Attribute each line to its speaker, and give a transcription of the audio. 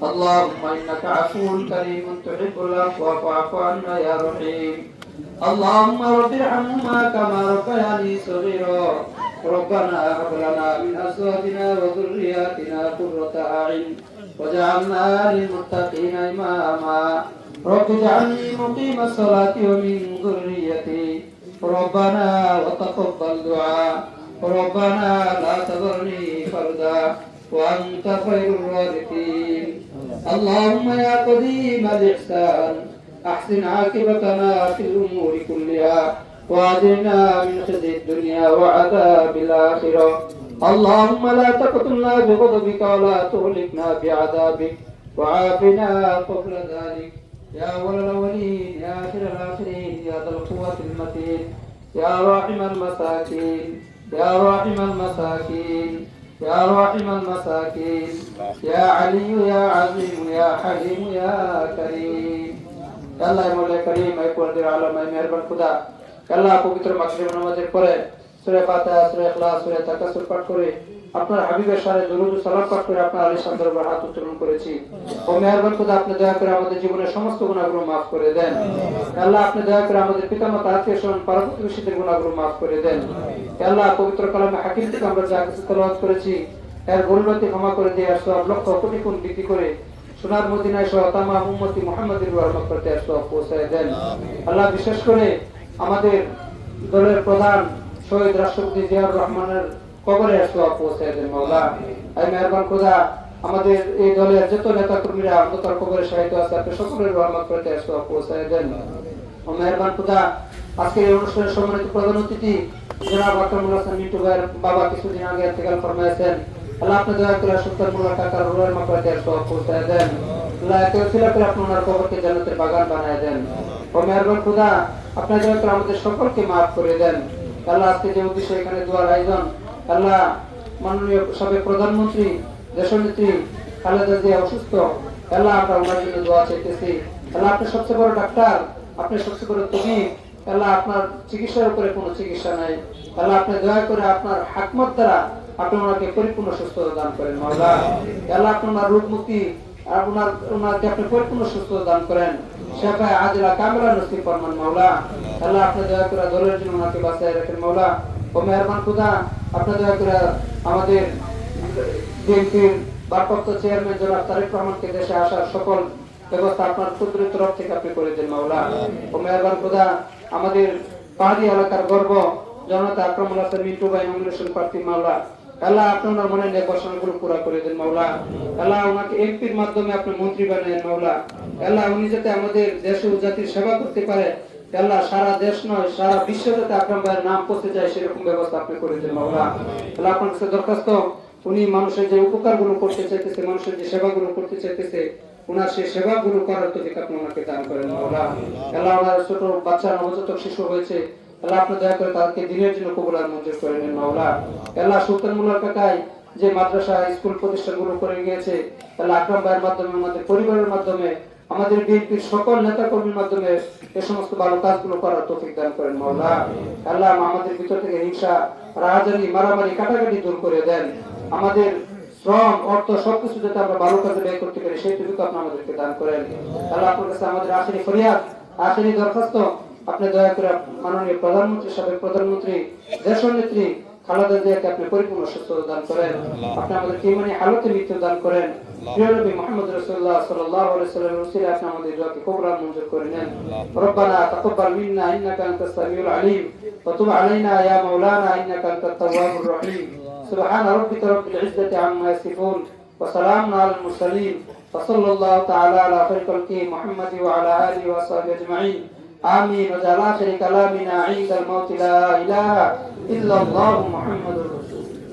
Speaker 1: اللهم إنك عفو كريم تحب العفو فاعف عنا يا رحيم. اللهم رب ارحمهما كما ربياني صغيرا. ربنا هب لنا من أزواجنا وذرياتنا قرة أعين واجعلنا للمتقين إماما. رب اجعلني مقيم الصلاة ومن ذريتي ربنا وتقبل دعاء. ربنا لا تذرني فردا وأنت خير الوارثين. اللهم يا قديم الإحسان أحسن عاقبتنا في الأمور كلها وأجرنا من خزي الدنيا وعذاب الآخرة. اللهم لا تقتلنا بغضبك ولا تهلكنا بعذابك وعافنا قبل ذلك يا أول الأولين يا آخر الآخرين يا ذا القوة المتين يا راحم المساكين يا راحم المساكين يا راحم المساكين يا علي يا عظيم يا حليم يا كريم. আল্লাহ মওলা করিম আই পরদের আলম আই মেহেরবান খুদা আল্লাহ পবিত্র মাগরিব নামাজের পরে সূরা ফাতিহা সূরা ইখলাস সূরা তাকাসুর পাঠ করে আপনার হাবিবের শানে দরুদ ও সালাম পাঠ করে আপনার আলিশান দরবারে হাত উত্তোলন করেছি। ও মেহেরবান খুদা আপনি দয়া করে আমাদের জীবনের সমস্ত গুনাহগুলো maaf করে দেন। আল্লাহ আপনি দয়া করে আমাদের পিতামাতা আত্মীয়স্বজন পাড়া-প্রতিবেশীদের গুনাহগুলো maaf করে দেন। আল্লাহ পবিত্র কালামে হাকিম থেকে আমরা যা কিছু তেলাওয়াত করেছি এর গুণাবলী ক্ষমা করে দিয়ে সব লক্ষ কোটি গুণ বৃদ্ধি করে সোনার মদিনায় সহ তামাম উম্মতি মুহাম্মাদের রহমত করতে সব পৌঁছায় দেন। আল্লাহ বিশেষ করে আমাদের দলের প্রধান শহীদ রাষ্ট্রপতি জিয়াউর রহমানের কবরে সব পৌঁছায় দেন মাওলা। আই মেহেরবান খোদা আমাদের এই দলের যত নেতা কর্মীরা অন্তর কবরে শাহিদ আছে আপনি সকলের রহমত করতে সব পৌঁছায় দেন। ও মেহেরবান খোদা আজকে এই অনুষ্ঠানের সম্মানিত প্রধান অতিথি জনাব আকরামুল হাসান মিন্টু ভাইয়ের বাবা কিছুদিন আগে ইন্তেকাল ফরমায়েছেন। আল্লাহ আপনি দয়া করে সুলতান মোল্লা কাকার রুহের মাগফিরাতে সওয়াব পৌঁছায় দেন। আল্লাহ একে ওসিলা করে আপনি ওনার কবরকে জান্নাতের বাগান বানায় দেন। ও মেহেরবান খোদা আপনি দয়া করে আমাদের সকলকে maaf করে দেন। আল্লাহ আজকে যে উদ্দেশ্যে এখানে দোয়ার আয়োজন আল্লাহ মাননীয় সাবেক প্রধানমন্ত্রী দেশনেত্রী খালেদা জিয়া অসুস্থ আল্লাহ আমরা ওনার জন্য দোয়া চাইতেছি। আল্লাহ আপনি সবচেয়ে বড় ডাক্তার আপনি সবচেয়ে বড় তবিব আল্লাহ আপনার চিকিৎসার উপরে কোনো চিকিৎসা নাই। আল্লাহ আপনি দয়া করে আপনার হিকমত দ্বারা আপনি ওনাকে পরিপূর্ণ সুস্থতা দান করেন মাওলা। আল্লাহ আপনি ওনার রোগ মুক্তি ওনাকে আপনি পরিপূর্ণ সুস্থতা দান করেন শাফায়ে আজিলা কামিলা নসিব ফরমান মাওলা। আল্লাহ আপনি দয়া করে দলের জন্য ওনাকে বাঁচিয়ে রাখেন মাওলা। ও মেহেরবান খোদা আপনি দয়া করে আমাদের বিএনপির ভারপ্রাপ্ত চেয়ারম্যান জনাব তারেক রহমানকে দেশে আসার সকল ব্যবস্থা আপনার কুদরতের তরফ থেকে আপনি করে দেন মাওলা। ও মেহেরবান খোদা আমাদের পাহাড়ি এলাকার গর্ব জনতা আকরামুল হাসান মিন্টু ভাই নমিনেশন প্রার্থী মাওলা। আল্লাহ আপনি ওনার মনে নেক বাসনাগুলো পুরা করে দেন মাওলা। আল্লাহ ওনাকে এমপির মাধ্যমে আপনি মন্ত্রী বানায়েন মাওলা। আল্লাহ উনি যাতে আমাদের দেশ ও জাতির সেবা করতে পারে আল্লাহ সারা দেশ নয় সারা বিশ্ব যাতে আকরাম ভাইয়ের নাম পৌঁছে যায় সেরকম ব্যবস্থা আপনি করে দেন মাওলা। আল্লাহ আপনার কাছে দরখাস্ত উনি মানুষের যে উপকারগুলো করতে চাইতেছে মানুষের যে সেবাগুলো করতে চাইতেছে ওনার সেই সেবাগুলো করার তৌফিক আপনি ওনাকে দান করেন মাওলা। আল্লাহ ওনার ছোট বাচ্চা নবজাতক শিশু হয়েছে আল্লাহ আপনি দয়া করে তাদেরকে দিনের জন্য কবুল আর মঞ্জুর করে নেন মাওলা। আল্লাহ সুলতান মোল্লা কাকাই যে মাদ্রাসা স্কুল প্রতিষ্ঠানগুলো করে গিয়েছে আল্লাহ আকরাম ভাইয়ের মাধ্যমে আমাদের পরিবারের মাধ্যমে আমাদের বিএনপির সকল নেতা কর্মীর মাধ্যমে এই সমস্ত ভালো কাজগুলো করার তৌফিক দান করেন মাওলা। আল্লাহ আমাদের ভিতর থেকে হিংসা রাহাজানি মারামারি কাটাকাটি দূর করে দেন। আমাদের শ্রম অর্থ সবকিছু যাতে আমরা ভালো কাজে ব্যয় করতে পারি সেই তৌফিক আপনি আমাদেরকে দান করেন। আল্লাহ আপনার কাছে আমাদের আখেরি ফরিয়াদ আখেরি দরখাস্ত আপনি দয়া করে মাননীয় প্রধানমন্ত্রী সাবেক প্রধানমন্ত্রী দেশনেত্রী খালেদা জিয়াকে আপনি পরিপূর্ণ সুস্থতা দান করেন। আপনি আমাদেরকে ইমানি হালতে মৃত্যু দান করেন। প্রিয় নবী মুহাম্মদ রাসূলুল্লাহ সাল্লাল্লাহু আলাইহি ওয়াসাল্লামের ওসিলায় আপনি আমাদের দোয়াকে কবুল আর মঞ্জুর করে নেন। রব্বানা তাকাব্বাল মিন্না ইন্নাকা আনতাস সামিউল আলিম ওয়া তুব আলাইনা ইয়া মাওলানা ইন্নাকা আনতাত তাওয়াবুর রহিম। সুবহান রাব্বিকা রাব্বিল ইজ্জাতি আম্মা ইয়াসিফুন ওয়া সালামুন আলাল মুরসালিন ওয়া সাল্লাল্লাহু তাআলা আলা খায়রিল খালকি মুহাম্মাদ ওয়া আলা আলিহি ওয়া সাহবিহি আজমাইন। آمين وجعل آخر كلامنا عند الموت لا إله إلا الله محمد رسول الله.